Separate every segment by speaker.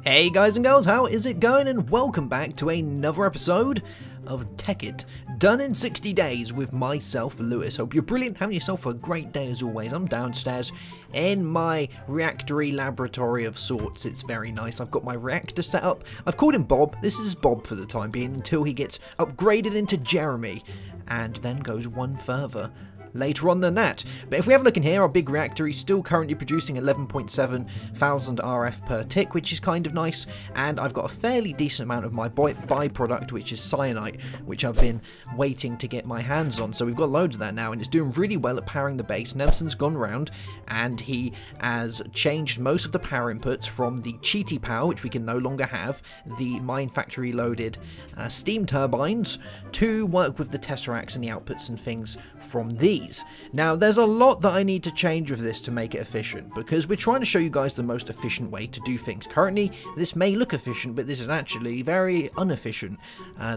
Speaker 1: Hey guys and girls, how is it going? And welcome back to another episode of Tekkit Done in 60 days with myself, Lewis. Hope you're brilliant, having yourself a great day as always. I'm downstairs in my reactory laboratory of sorts. It's very nice. I've got my reactor set up. I've called him Bob. This is Bob for the time being until he gets upgraded into Jeremy and then goes one further later on than that. But if we have a look in here, our big reactor is still currently producing 11.7 thousand RF per tick, which is kind of nice, and I've got a fairly decent amount of my byproduct, which is cyanite, which I've been waiting to get my hands on. So we've got loads of that now, and it's doing really well at powering the base. Nemsun's gone round and he has changed most of the power inputs from the cheaty power, which we can no longer have, the mine factory loaded steam turbines, to work with the tesseracts and the outputs and things from these. Now, there's a lot that I need to change with this to make it efficient, because we're trying to show you guys the most efficient way to do things. Currently, this may look efficient, but this is actually very inefficient.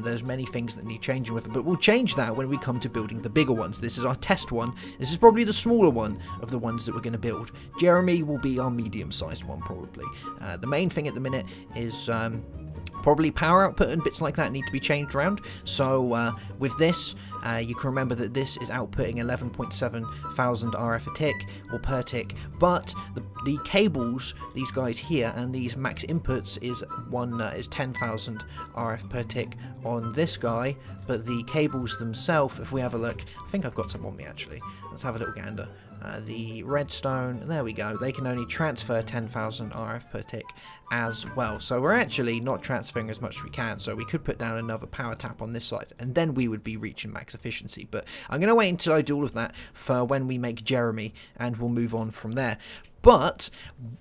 Speaker 1: There's many things that need changing with it, but we'll change that when we come to building the bigger ones. This is our test one. This is probably the smaller one of the ones that we're going to build. Jeremy will be our medium-sized one, probably. The main thing at the minute is probably power output and bits like that need to be changed around. So with this, you can remember that this is outputting 11.7 thousand RF a tick, or per tick, but the cables, these guys here, and these max inputs is 10,000 RF per tick on this guy, but the cables themselves, if we have a look, I think I've got some on me actually, let's have a little gander. The redstone, there we go, they can only transfer 10,000 RF per tick as well. So we're actually not transferring as much as we can, so we could put down another power tap on this side, and then we would be reaching max efficiency. But I'm going to wait until I do all of that for when we make Jeremy, and we'll move on from there. But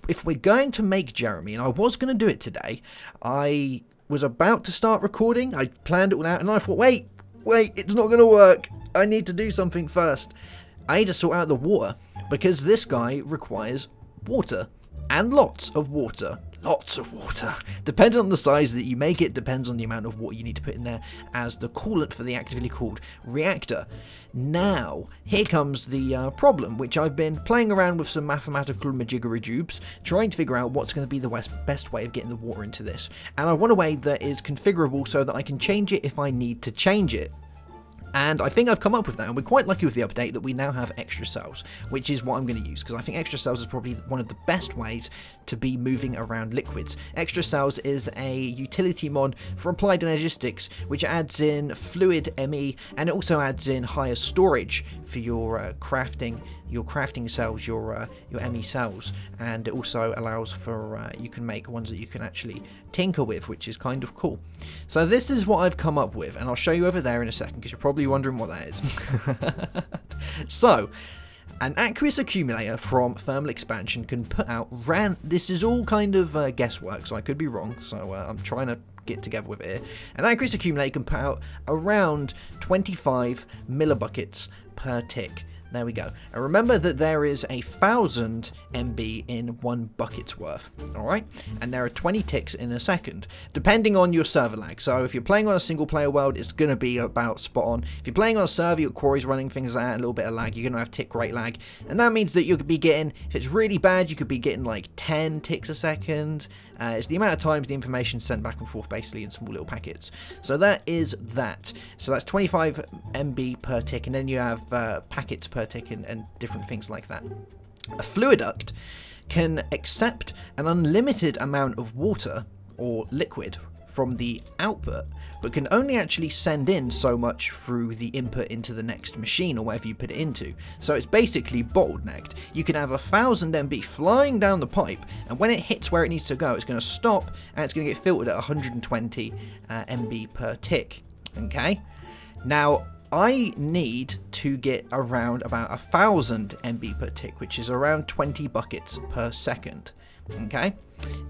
Speaker 1: if we're going to make Jeremy, and I was going to do it today, I was about to start recording, I planned it all out, and I thought, wait, it's not going to work. I need to do something first. I need to sort out the water, because this guy requires water, and lots of water. Lots of water. Depending on the size that you make it, depends on the amount of water you need to put in there as the coolant for the actively cooled reactor. Now, here comes the problem, which I've been playing around with some mathematical majiggery-jubes, trying to figure out what's going to be the best way of getting the water into this. And I want a way that is configurable so that I can change it if I need to change it. And I think I've come up with that, and we're quite lucky with the update that we now have extra cells, which is what I'm going to use, because I think extra cells is probably one of the best ways to be moving around liquids. Extra cells is a utility mod for applied energistics, which adds in fluid ME, and it also adds in higher storage for your crafting cells, your ME cells, and it also allows for you can make ones that you can actually tinker with, which is kind of cool. So this is what I've come up with, and I'll show you over there in a second, because you're probably wondering what that is. So, an aqueous accumulator from thermal expansion can put out this is all kind of guesswork, so I could be wrong, so I'm trying to get together with it here. An aqueous accumulator can put out around 25 millibuckets per tick. There we go. And remember that there is 1,000 MB in 1 bucket's worth, alright? And there are 20 ticks in a second, depending on your server lag. So if you're playing on a single player world, it's going to be about spot on. If you're playing on a server, your quarries running, things like that, a little bit of lag, you're going to have tick rate lag. And that means that you could be getting, if it's really bad, you could be getting like 10 ticks a second. It's the amount of times the information is sent back and forth basically in small little packets. So that is that. So that's 25 MB per tick, and then you have packets per tick and different things like that. A fluiduct can accept an unlimited amount of water or liquid from the output, but can only actually send in so much through the input into the next machine or wherever you put it into. So it's basically bottlenecked. You can have 1,000 MB flying down the pipe, and when it hits where it needs to go, it's going to stop and it's going to get filtered at 120 MB per tick. Okay? Now, I need to get around about 1,000 MB per tick, which is around 20 buckets per second. Okay?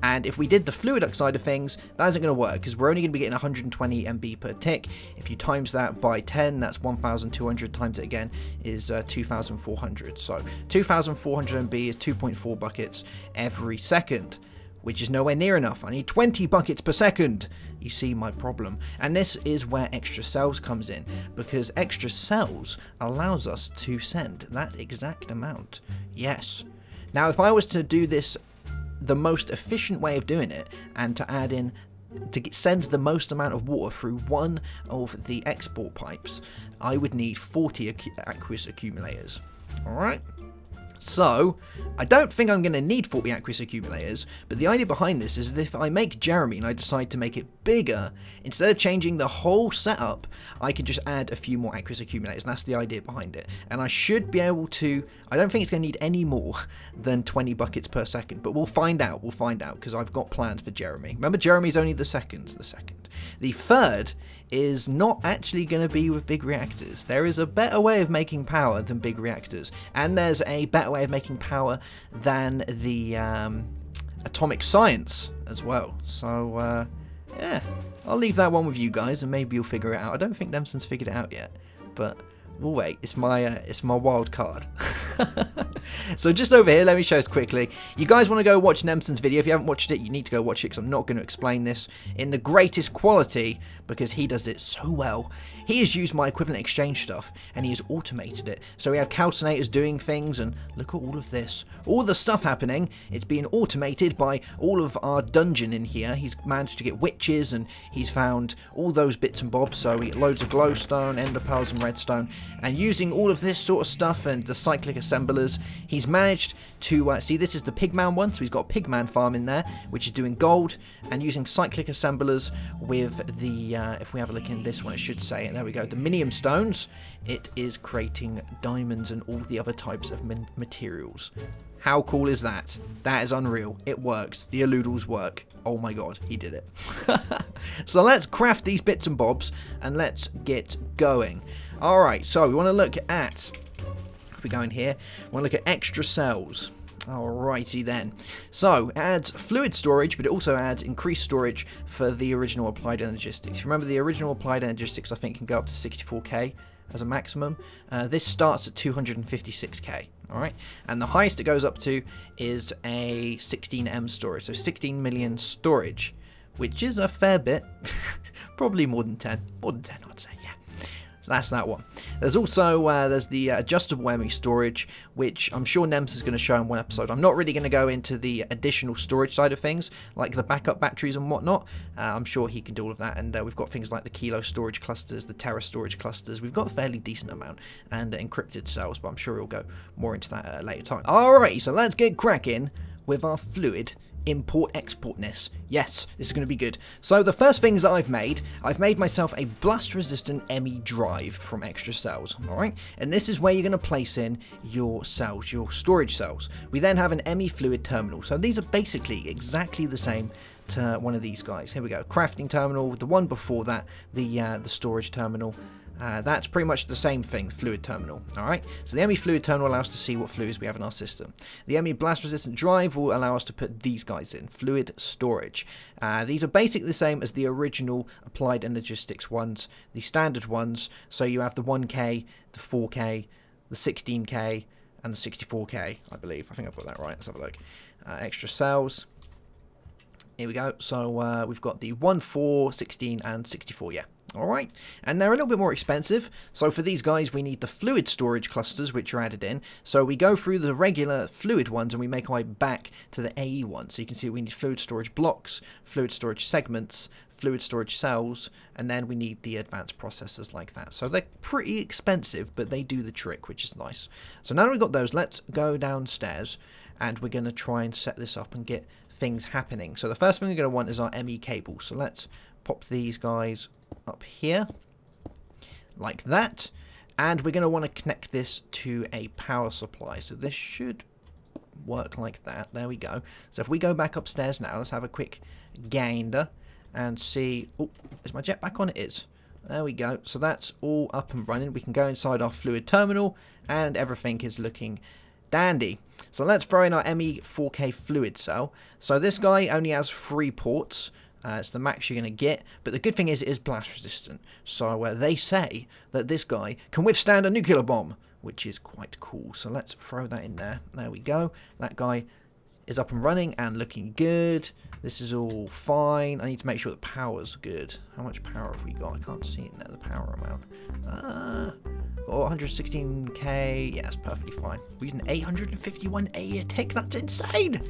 Speaker 1: And if we did the fluiduct side of things, that isn't going to work, because we're only going to be getting 120 MB per tick. If you times that by 10, that's 1,200, times it again is 2,400. So 2,400 MB is 2.4 buckets every second, which is nowhere near enough. I need 20 buckets per second. You see my problem. And this is where extra cells comes in, because extra cells allows us to send that exact amount. Yes. Now, if I was to do this the most efficient way of doing it, and to add in, send the most amount of water through one of the export pipes, I would need 40 aqueous accumulators. Alright? So, I don't think I'm going to need 40 aqueous accumulators, but the idea behind this is that if I make Jeremy and I decide to make it bigger, instead of changing the whole setup, I can just add a few more aqueous accumulators, and that's the idea behind it. And I should be able to, I don't think it's going to need any more than 20 buckets per second, but we'll find out, because I've got plans for Jeremy. Remember, Jeremy's only the second. The third is not actually going to be with big reactors. There is a better way of making power than big reactors, and there's a better way of making power than the atomic science as well. So yeah, I'll leave that one with you guys, and maybe you'll figure it out. I don't think Nemsun's figured it out yet, but we'll wait. It's my wild card. So just over here, let me show us quickly. You guys want to go watch Nemsun's video. If you haven't watched it, you need to go watch it, because I'm not going to explain this in the greatest quality, because he does it so well. He has used my equivalent exchange stuff, and he has automated it. So we have calcinators doing things, and look at all of this. All the stuff happening, it's being automated by all of our dungeon in here. He's managed to get witches, and he's found all those bits and bobs. So we get loads of glowstone, ender pearls, and redstone. And using all of this sort of stuff and the cyclic assemblers, he's managed to see, this is the pigman one, so he's got a pigman farm in there, which is doing gold, and using cyclic assemblers with the if we have a look in this one, it should say, and there we go, the minium stones, it is creating diamonds and all the other types of materials. How cool is that? That is unreal. It works. The eludials work. Oh my god, he did it. So let's craft these bits and bobs, and let's get going. Alright, so we want to look at, if we go in here, we want to look at extra cells. Alrighty then. So, it adds fluid storage, but it also adds increased storage for the original applied energistics. Remember, the original applied energistics, I think, can go up to 64k as a maximum. This starts at 256k. Alright, and the highest it goes up to is a 16M storage, so 16 million storage, which is a fair bit. Probably more than 10. More than 10, I'd say, yeah. So that's that one. There's also there's the adjustable ME storage, which I'm sure Nems is going to show in one episode. I'm not really going to go into the additional storage side of things, like the backup batteries and whatnot. I'm sure he can do all of that, and we've got things like the kilo storage clusters, the tera storage clusters. We've got a fairly decent amount, and encrypted cells, but I'm sure he'll go more into that at a later time. Alright, so let's get cracking with our fluid import-exportness. Yes, this is going to be good. So the first things that I've made myself a blast-resistant ME drive from extra cells, alright? And this is where you're going to place in your cells, your storage cells. We then have an ME fluid terminal. So these are basically exactly the same to one of these guys. Here we go, crafting terminal, the one before that, the storage terminal. That's pretty much the same thing, fluid terminal. Alright, so the ME fluid terminal allows us to see what fluids we have in our system. The ME blast resistant drive will allow us to put these guys in, fluid storage. These are basically the same as the original applied energistics ones, the standard ones. So you have the 1K, the 4K, the 16K, and the 64K, I believe. I think I've got that right. Let's have a look. Extra cells. Here we go. So we've got the 1, 4, 16, and 64, yeah. Alright, and they're a little bit more expensive, so for these guys we need the fluid storage clusters which are added in. So we go through the regular fluid ones and we make our way back to the AE one. So you can see we need fluid storage blocks, fluid storage segments, fluid storage cells, and then we need the advanced processors like that. So they're pretty expensive, but they do the trick, which is nice. So now that we've got those, let's go downstairs and we're going to try and set this up and get things happening. So the first thing we're going to want is our ME cable. So let's pop these guys up here like that, and we're going to want to connect this to a power supply. So this should work like that. There we go. So if we go back upstairs now, let's have a quick gander and see. Oh, is my jetpack on? It is. There we go. So that's all up and running. We can go inside our fluid terminal and everything is looking dandy. So let's throw in our ME 4K fluid cell. So this guy only has 3 ports. It's the max you're going to get, but the good thing is it is blast resistant. So they say that this guy can withstand a nuclear bomb, which is quite cool. So let's throw that in there. There we go. That guy is up and running and looking good. This is all fine. I need to make sure the power's good. How much power have we got? I can't see it in there, the power amount. Got 116k. Yeah, that's perfectly fine. We're using 851 a tick. That's insane.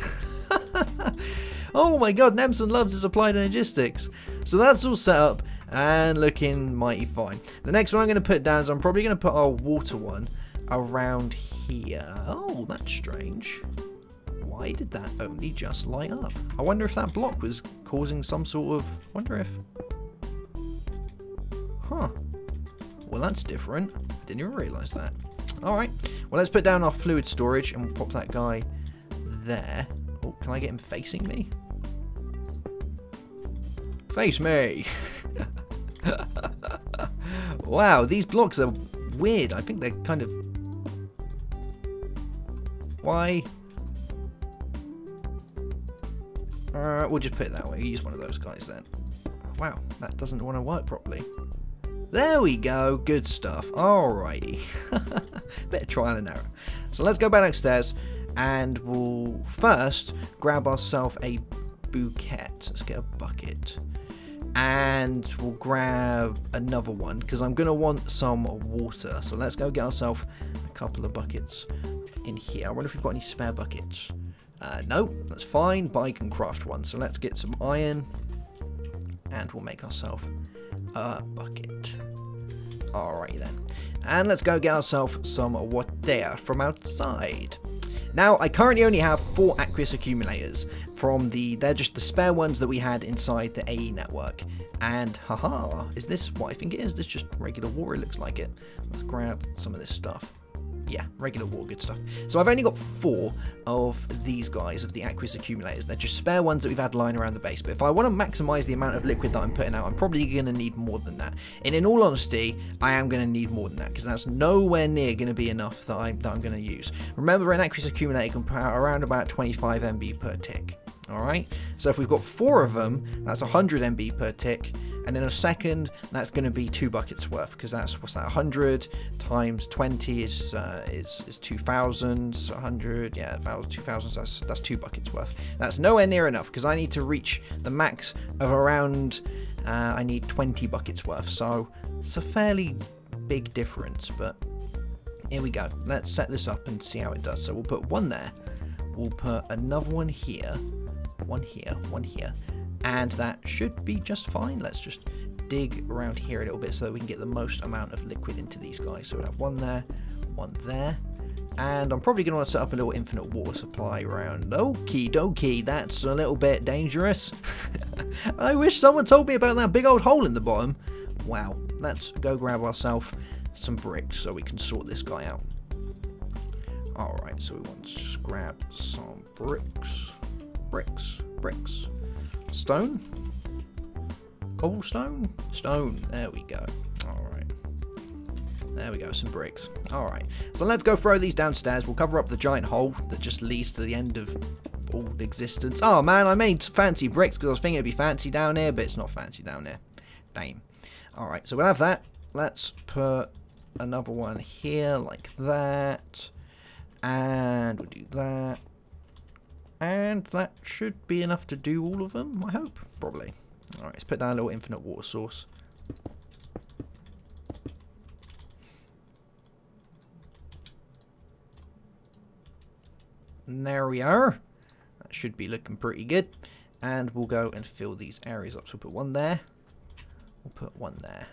Speaker 1: Oh my god, Nemsun loves his applied energistics. So that's all set up and looking mighty fine. The next one I'm going to put down is I'm probably going to put our water one around here. Oh, that's strange. Why did that only just light up? I wonder if that block was causing some sort of... wonder if... Huh. Well, that's different. Didn't even realise that. Alright. Well, let's put down our fluid storage and we'll pop that guy there. Oh, can I get him facing me? Face me! Wow, these blocks are weird. I think they're kind of... Why? We'll just put it that way. Use one of those guys then. Wow, that doesn't want to work properly. There we go. Good stuff. Alrighty. Bit of trial and error. So let's go back upstairs and we'll first grab ourselves a bouquet. Let's get a bucket. And we'll grab another one because I'm going to want some water. So let's go get ourselves a couple of buckets in here. I wonder if we've got any spare buckets. No, that's fine, but I can craft one. So let's get some iron and we'll make ourselves a bucket. Alright then. And let's go get ourselves some water from outside. Now, I currently only have 4 aqueous accumulators from they're just the spare ones that we had inside the AE network. And haha, is this what I think it is? This just regular water, it looks like it. Let's grab some of this stuff. Yeah, regular water, good stuff. So I've only got 4 of these guys, of the aqueous accumulators. They're just spare ones that we've had lying around the base. But if I want to maximise the amount of liquid that I'm putting out, I'm probably going to need more than that. And in all honesty, I am going to need more than that, because that's nowhere near going to be enough that I'm going to use. Remember, an aqueous accumulator can put out around about 25 MB per tick. Alright, so if we've got 4 of them, that's 100 MB per tick. And in a second, that's going to be 2 buckets worth, because that's, what's that, 100 times 20 is 2,000, so 100, yeah, 2,000, so that's 2 buckets worth. That's nowhere near enough, because I need to reach the max of around, I need 20 buckets worth, so it's a fairly big difference, but here we go. Let's set this up and see how it does. So we'll put one there, we'll put another one here, one here, one here, and that should be just fine. Let's just dig around here a little bit so that we can get the most amount of liquid into these guys. So we'll have one there, and I'm probably going to want to set up a little infinite water supply around. Okie dokie, that's a little bit dangerous. I wish someone told me about that big old hole in the bottom. Wow, let's go grab ourselves some bricks so we can sort this guy out. Alright, so we want to just grab some bricks. Bricks. Stone? Cobblestone? Stone. There we go. Alright. There we go, some bricks. Alright. So let's go throw these downstairs. We'll cover up the giant hole that just leads to the end of all existence. Oh man, I made fancy bricks because I was thinking it'd be fancy down here, but it's not fancy down here. Damn. Alright, so we'll have that. Let's put another one here like that. And we'll do that. And that should be enough to do all of them, I hope. Probably. Alright, let's put down a little infinite water source. And there we are. That should be looking pretty good. And we'll go and fill these areas up. So we'll put one there. We'll put one there.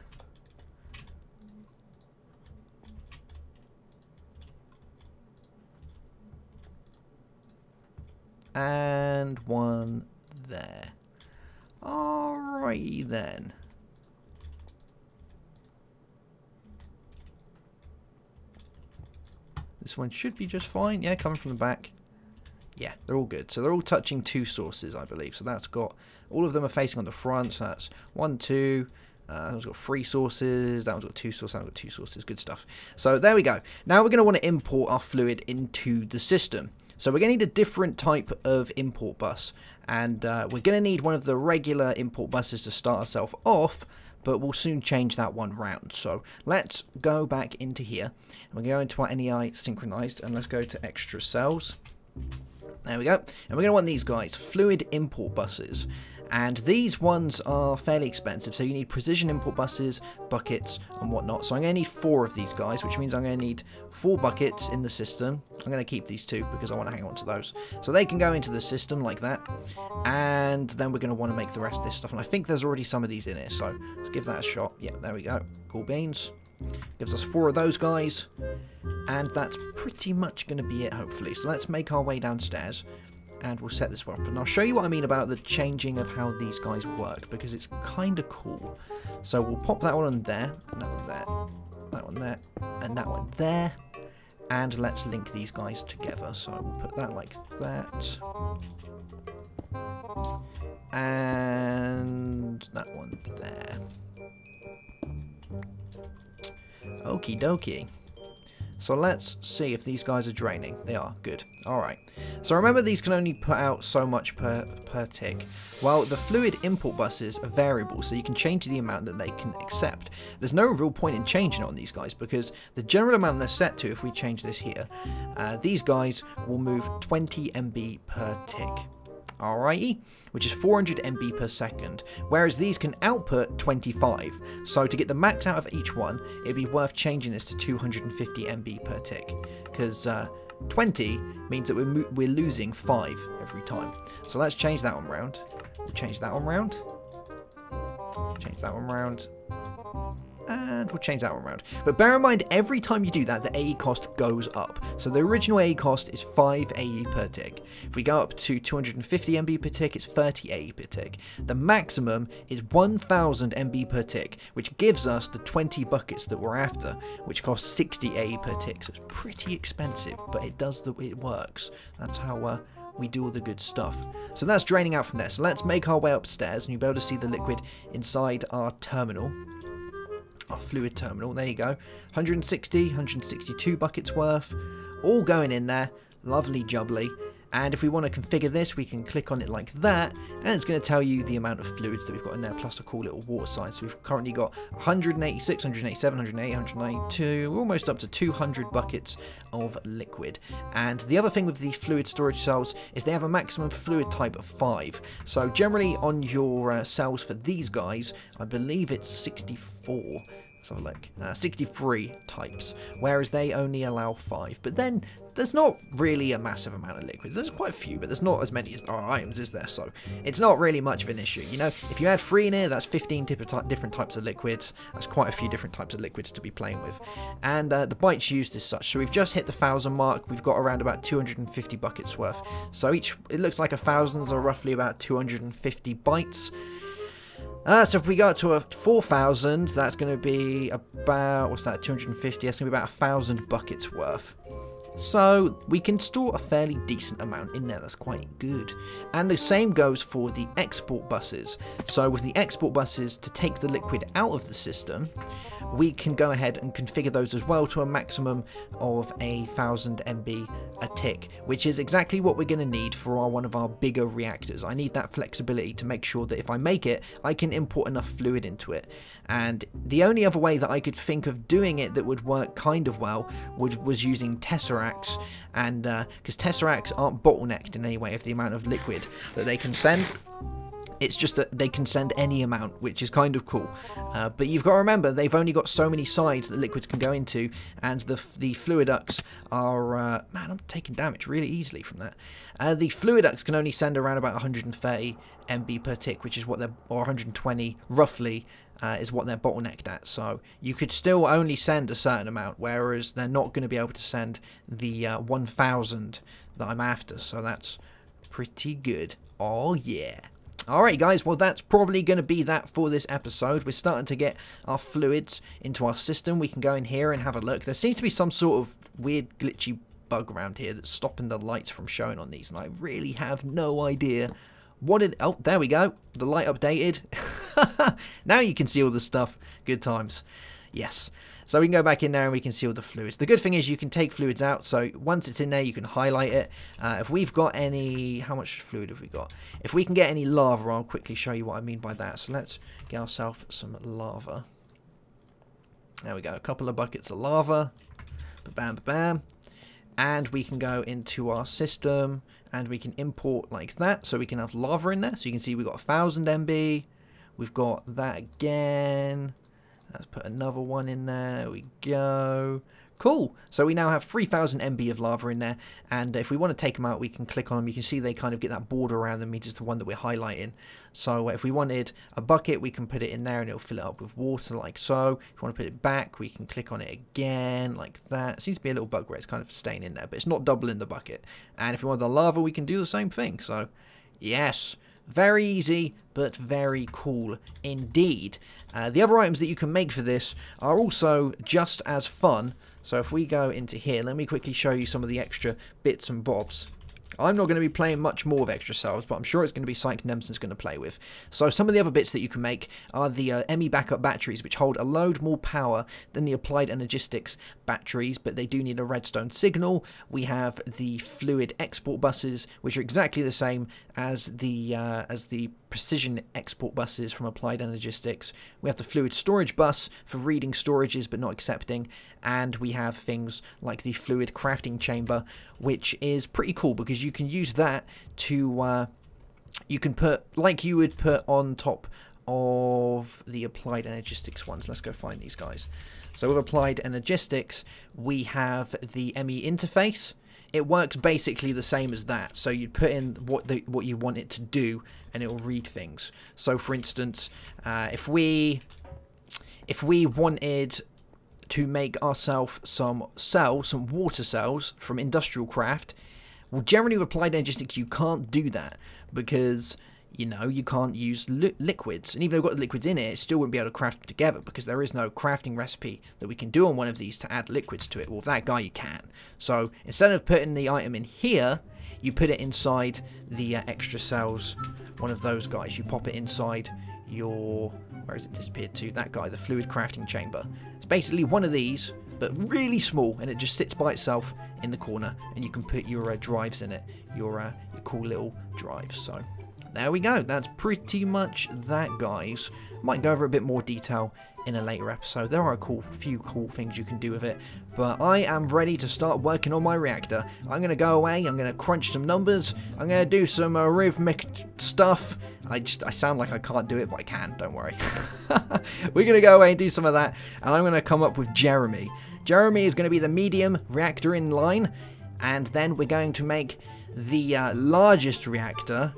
Speaker 1: And one there. Alrighty then. This one should be just fine. Yeah, coming from the back. Yeah, they're all good. So they're all touching 2 sources, I believe. So that's got, all of them are facing on the front. So that's 1, 2. That one's got 3 sources. That one's got 2 sources. That one's got 2 sources. Good stuff. So there we go. Now we're going to want to import our fluid into the system. So we're going to need a different type of import bus, and we're going to need one of the regular import buses to start ourselves off, but we'll soon change that one round. So let's go back into here. We're going to go into our NEI synchronized, and let's go to extra cells. There we go. And we're going to want these guys, fluid import buses. And these ones are fairly expensive, so you need precision input buses, buckets, and whatnot. So I'm going to need 4 of these guys, which means I'm going to need 4 buckets in the system. I'm going to keep these 2 because I want to hang on to those. So they can go into the system like that. And then we're going to want to make the rest of this stuff. And I think there's already some of these in here, so let's give that a shot. Yeah, there we go. Cool beans. Gives us 4 of those guys. And that's pretty much going to be it, hopefully. So let's make our way downstairs. And we'll set this up, and I'll show you what I mean about the changing of how these guys work, because it's kind of cool. So we'll pop that one on there, and that one there, that one there, and that one there, and let's link these guys together. So we'll put that like that, and that one there. Okie dokie. So let's see if these guys are draining. They are. Good. Alright. So remember, these can only put out so much per tick. Well, the fluid input buses are variable, so you can change the amount that they can accept. There's no real point in changing it on these guys, because the general amount they're set to, if we change this here, these guys will move 20 MB per tick. Alrighty, which is 400 MB per second, whereas these can output 25. So to get the max out of each one, it'd be worth changing this to 250 MB per tick, because 20 means that we're losing 5 every time. So let's change that one round. We'll change that one round. Change that one round. And we'll change that one around. But bear in mind, every time you do that, the AE cost goes up. So the original AE cost is 5 AE per tick. If we go up to 250 MB per tick, it's 30 AE per tick. The maximum is 1000 MB per tick, which gives us the 20 buckets that we're after, which costs 60 AE per tick. So it's pretty expensive, but it works. That's how we do all the good stuff. So that's draining out from there. So let's make our way upstairs, and you'll be able to see the liquid inside our terminal. Our fluid terminal, there you go. 160, 162 buckets worth, all going in there. Lovely jubbly. And if we want to configure this, we can click on it like that, and it's going to tell you the amount of fluids that we've got in there, plus a cool little water sign. So we've currently got 186, 187, 108, 192, almost up to 200 buckets of liquid. And the other thing with these fluid storage cells is they have a maximum fluid type of 5. So generally on your cells for these guys, I believe it's 64. Let's have a look. 63 types, whereas they only allow 5. But then there's not really a massive amount of liquids. There's quite a few, but there's not as many as our items, is there? So it's not really much of an issue. You know, if you add 3 in here, that's 15 different types of liquids. That's quite a few different types of liquids to be playing with. And the bytes used is such. So we've just hit the 1000 mark. We've got around about 250 buckets worth. So it looks like 1000s are roughly about 250 bytes. So if we go up to a 4000, that's going to be about, what's that, 250, that's going to be about 1000 buckets worth. So we can store a fairly decent amount in there. That's quite good. And the same goes for the export buses. So with the export buses, to take the liquid out of the system, we can go ahead and configure those as well to a maximum of 1000 MB a tick, which is exactly what we're going to need for one of our bigger reactors. I need that flexibility to make sure that if I make it, I can import enough fluid into it. And the only other way that I could think of doing it that would work kind of well was using tesseracts, and because tesseracts aren't bottlenecked in any way of the amount of liquid that they can send. It's just that they can send any amount, which is kind of cool. But you've got to remember, they've only got so many sides that liquids can go into, and the fluid ducts are... man, I'm taking damage really easily from that. The fluid ducts can only send around about 130 MB per tick, which is what they're... or 120, roughly, is what they're bottlenecked at. So you could still only send a certain amount, whereas they're not going to be able to send the 1000 that I'm after. So that's pretty good. Oh, yeah. Alright guys, well that's probably going to be that for this episode. We're starting to get our fluids into our system. We can go in here and have a look. There seems to be some sort of weird glitchy bug around here that's stopping the lights from showing on these, and I really have no idea what it... oh, there we go. The light updated. Now you can see all the stuff. Good times. Yes. So we can go back in there and we can see all the fluids. The good thing is you can take fluids out, so once it's in there you can highlight it. If we've got any... how much fluid have we got? If we can get any lava, I'll quickly show you what I mean by that. So let's get ourselves some lava. There we go, a couple of buckets of lava. Ba-bam, ba-bam. And we can go into our system and we can import like that, so we can have lava in there. So you can see we've got 1000 MB, we've got that again. Let's put another one in there. There we go. Cool. So we now have 3000 MB of lava in there, and if we want to take them out, we can click on them. You can see they kind of get that border around them, means it's the one that we're highlighting. So if we wanted a bucket, we can put it in there and it'll fill it up with water like so. If we want to put it back, we can click on it again like that. It seems to be a little bug where it's kind of staying in there, but it's not doubling the bucket. And if we want the lava, we can do the same thing. So yes, very easy, but very cool indeed. The other items that you can make for this are also just as fun. So if we go into here, let me quickly show you some of the extra bits and bobs. I'm not going to be playing much more of extra cells, but I'm sure it's going to be something Nemsun's going to play with. So some of the other bits that you can make are the ME backup batteries, which hold a load more power than the applied energistics batteries, but they do need a redstone signal. We have the fluid export buses, which are exactly the same as the precision export buses from applied energistics. We have the fluid storage bus for reading storages but not accepting, and we have things like the fluid crafting chamber, which is pretty cool because you can use that to you can put, like you would put on top of the applied energistics ones. Let's go find these guys. So with applied energistics, we have the ME interface. It works basically the same as that. So you put in what you want it to do, and it will read things. So for instance, if we wanted to make ourselves some water cells from industrial craft, well, generally with applied energistics you can't do that because, you know, you can't use liquids, and even though we've got the liquids in it, it still wouldn't be able to craft them together because there is no crafting recipe that we can do on one of these to add liquids to it. Well, with that guy you can. So instead of putting the item in here, you put it inside the extra cells, one of those guys. You pop it inside your, where has it disappeared to? That guy, the fluid crafting chamber. It's basically one of these, but really small, and it just sits by itself in the corner, and you can put your drives in it, your cool little drives. So there we go. That's pretty much that, guys. Might go over a bit more detail in a later episode. There are a few cool things you can do with it, but I am ready to start working on my reactor. I'm going to go away, I'm going to crunch some numbers, I'm going to do some rhythmic stuff. I sound like I can't do it, but I can, don't worry. We're going to go away and do some of that, and I'm going to come up with Jeremy. Jeremy is going to be the medium reactor in line, and then we're going to make the largest reactor.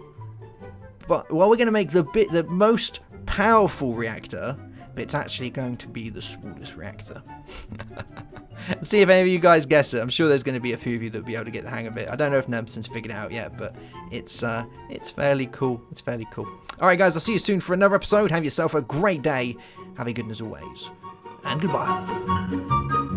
Speaker 1: But, well, we're going to make the most powerful reactor, but it's actually going to be the smallest reactor. Let's see if any of you guys guess it. I'm sure there's going to be a few of you that will be able to get the hang of it. I don't know if Nemsun's figured it out yet, but it's fairly cool. It's fairly cool. All right, guys, I'll see you soon for another episode. Have yourself a great day. Have a good one as always, and goodbye.